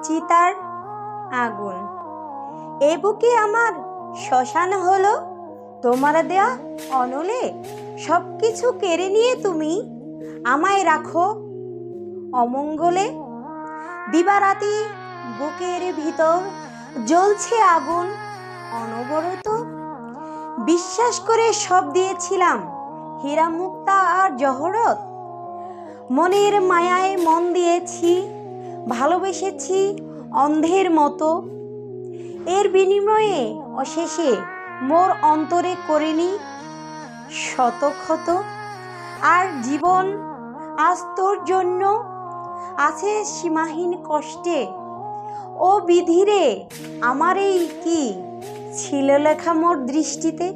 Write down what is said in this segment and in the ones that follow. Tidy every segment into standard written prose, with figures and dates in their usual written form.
চিতার আগুন। এ বুকে আমার শ্মশান হলো তোমার দেয়া অনলে। সব কিছু কেড়ে নিয়ে তুমি আমায় রাখো অমঙ্গলে। দিবারাতি বুকের ভিতর জ্বলছে আগুন অনবরত। বিশ্বাস করে সব দিয়েছিলাম হীরা মুক্তা আর জহরত। মনের মায়ায় মন দিয়েছি, ভালোবেসেছি অন্ধের মতো। এর বিনিময়ে অশেষে মোর অন্তরে করিনি শতক্ষত। আর জীবন আজ তোর জন্য আছে সীমাহীন কষ্টে। ও বিধিরে আমার এই কি ছিল লেখা মোর দৃষ্টিতে।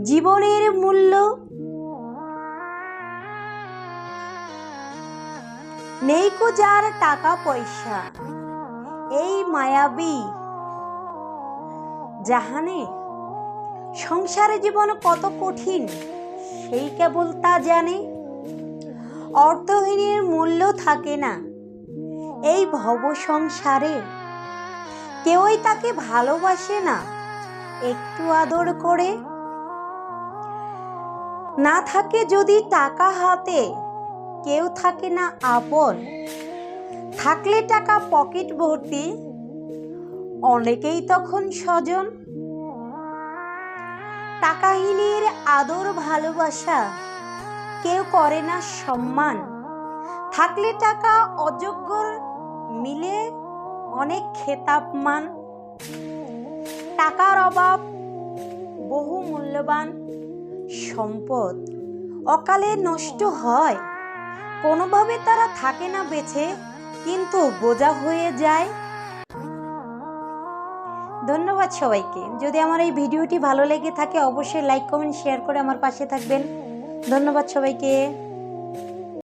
জীবনের মূল্য নেই কো যার টাকা পয়সা এই মায়াবী জাহানে। সংসারে জীবন কত কঠিন সেই কেবল তা জানে। অর্থহীনের মূল্য থাকে না এই ভব সংসারে। কেউই তাকে ভালোবাসে না একটু আদর করে। না থাকে যদি টাকা হাতে কেউ থাকে না আপন। থাকলে টাকা পকেট ভর্তি অনেকেই তখন স্বজন। টাকাহীনের আদর ভালোবাসা কেউ করে না সম্মান। থাকলে টাকা অযোগ্যর মিলে অনেক খেতাব মান। টাকার অভাব বহু মূল্যবান সম্পদ অকালে নষ্ট হয়। কোনোভাবে তারা থাকে না বেঁচে কিন্তু বোঝা হয়ে যায়। ধন্যবাদ সবাইকে। যদি আমার এই ভিডিওটি ভালো লেগে থাকে অবশ্যই লাইক কমেন্ট শেয়ার করে আমার পাশে থাকবেন। ধন্যবাদ সবাইকে।